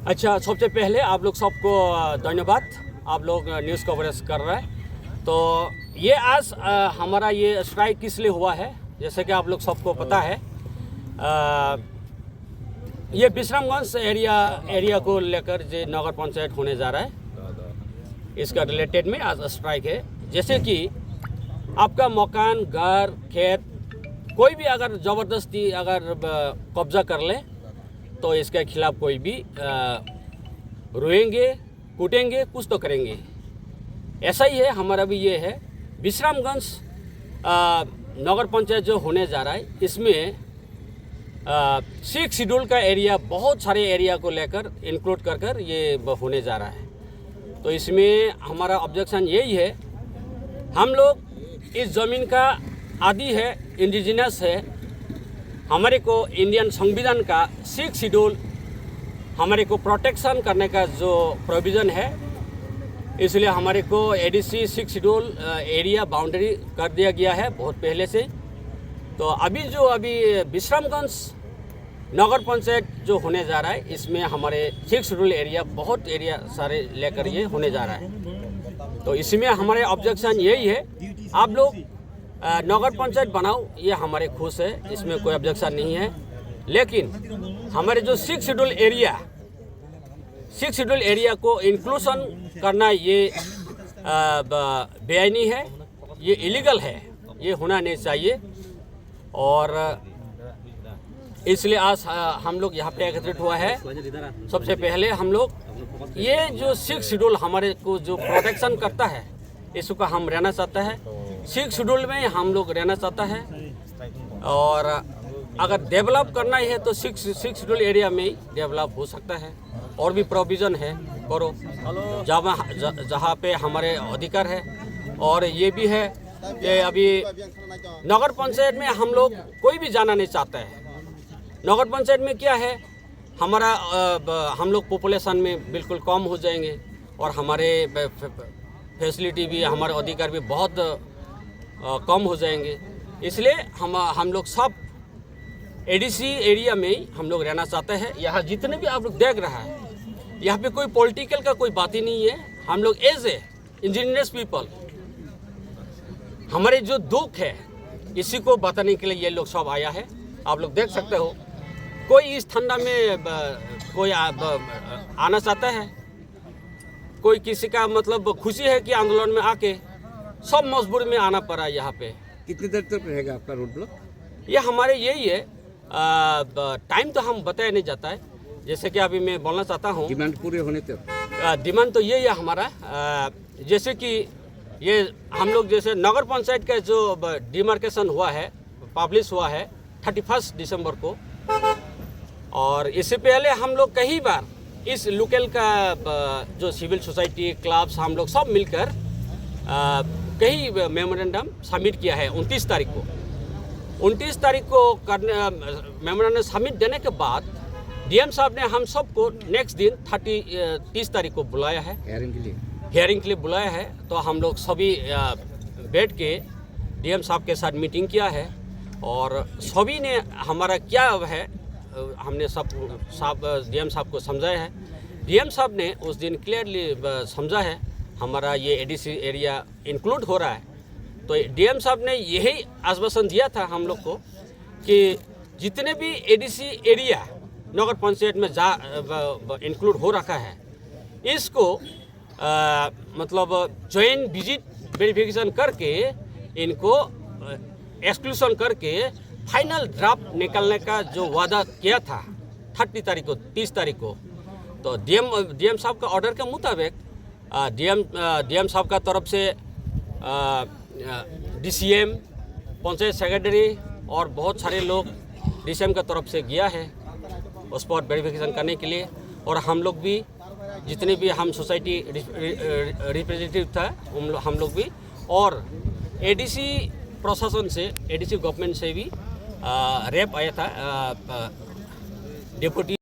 अच्छा, सबसे पहले आप लोग सबको धन्यवाद। आप लोग न्यूज़ कवरेज कर रहे हैं। तो ये आज हमारा ये स्ट्राइक किस लिए हुआ है, जैसे कि आप लोग सबको पता है। ये विश्रामगंज एरिया को लेकर जो नगर पंचायत होने जा रहा है, इसका रिलेटेड में आज स्ट्राइक है। जैसे कि आपका मकान, घर, खेत कोई भी अगर ज़बरदस्ती अगर कब्जा कर ले तो इसके खिलाफ कोई भी रोएंगे, कूटेंगे, कुछ तो करेंगे। ऐसा ही है, हमारा भी ये है। विश्रामगंज नगर पंचायत जो होने जा रहा है, इसमें 6 शेड्यूल का एरिया, बहुत सारे एरिया को लेकर इंक्लूड कर ये होने जा रहा है। तो इसमें हमारा ऑब्जेक्शन यही है, हम लोग इस ज़मीन का आदि है, इंडिजिनस है। हमारे को इंडियन संविधान का 6 शेड्यूल हमारे को प्रोटेक्शन करने का जो प्रोविज़न है, इसलिए हमारे को एडीसी 6 शेड्यूल एरिया बाउंड्री कर दिया गया है बहुत पहले से। तो अभी विश्रामगंज नगर पंचायत जो होने जा रहा है, इसमें हमारे 6 शेड्यूल एरिया, बहुत एरिया सारे लेकर ये होने जा रहा है। तो इसमें हमारे ऑब्जेक्शन यही है, आप लोग नगर पंचायत बनाओ, ये हमारे खुश है, इसमें कोई ऑब्जेक्शन नहीं है। लेकिन हमारे जो 6 शेड्यूल एरिया को इंक्लूशन करना ये बेआईनी है, ये इलीगल है, ये होना नहीं चाहिए। और इसलिए आज हम लोग यहाँ पे एकत्रित हुआ है। सबसे पहले हम लोग ये जो 6 शेड्यूल हमारे को जो प्रोटेक्शन करता है, इसको हम रहना चाहता है। 6 शेड्यूल में हम लोग रहना चाहता है। और अगर डेवलप करना ही है तो 6 शेड्यूल एरिया में ही डेवलप हो सकता है। और भी प्रोविज़न है, करो जहाँ पे हमारे अधिकार है। और ये भी है कि अभी नगर पंचायत में हम लोग कोई भी जाना नहीं चाहता है। नगर पंचायत में क्या है, हमारा हम लोग पॉपुलेशन में बिल्कुल कम हो जाएंगे और हमारे फैसिलिटी भी, हमारे अधिकार भी बहुत कम हो जाएंगे। इसलिए हम लोग सब एडीसी एरिया में ही हम लोग रहना चाहते हैं। यहाँ जितने भी आप लोग देख रहा है, यहाँ पे कोई पॉलिटिकल का कोई बात ही नहीं है। हम लोग एज ए इंजीनियर्स पीपल, हमारे जो दुख है इसी को बताने के लिए ये लोग सब आया है। आप लोग देख सकते हो, कोई इस ठंडा में कोई आना चाहता है, कोई किसी का मतलब खुशी है कि आंदोलन में आके सब मजबूरी में आना पड़ा। यहाँ पे कितनी देर तक रहेगा आपका रोड ब्लॉक? ये हमारे यही है, टाइम तो हम बताया नहीं जाता है। जैसे कि अभी मैं बोलना चाहता हूँ, डिमांड पूरे होने तक डिमांड तो यही है हमारा। जैसे कि ये हम लोग जैसे नगर पंचायत का जो डिमार्केशन हुआ है, पब्लिश हुआ है 31 दिसंबर को। और इससे पहले हम लोग कई बार इस लोकल का जो सिविल सोसाइटी, क्लब्स, हम लोग सब मिलकर कई मेमोरेंडम सबमिट किया है। 29 तारीख को मेमोरेंडम सबमिट देने के बाद डीएम साहब ने हम सबको नेक्स्ट दिन 30 तारीख को बुलाया है, हियरिंग के लिए बुलाया है। तो हम लोग सभी बैठ के डीएम साहब के साथ मीटिंग किया है और सभी ने हमारा क्या है, हमने सब डीएम साहब को समझाया है। डीएम साहब ने उस दिन क्लियरली समझा है हमारा ये एडीसी एरिया इंक्लूड हो रहा है। तो डीएम साहब ने यही आश्वासन दिया था हम लोग को कि जितने भी एडीसी एरिया नगर पंचायत में इंक्लूड हो रखा है, इसको मतलब जॉइंट विजिट वेरिफिकेशन करके इनको एक्सक्लूशन करके फाइनल ड्राफ्ट निकालने का जो वादा किया था 30 तारीख को। तो डीएम साहब का ऑर्डर के मुताबिक डीएम साहब का तरफ से डीसीएम, पंचायत सेक्रेटरी और बहुत सारे लोग डीसीएम का तरफ से गया है स्पॉट वेरिफिकेशन करने के लिए। और हम लोग भी, जितने भी हम सोसाइटी रिप्रेजेंटेटिव था, हम लोग भी, और एडीसी प्रशासन से, एडीसी गवर्नमेंट से भी रेप आया था, डिप्टी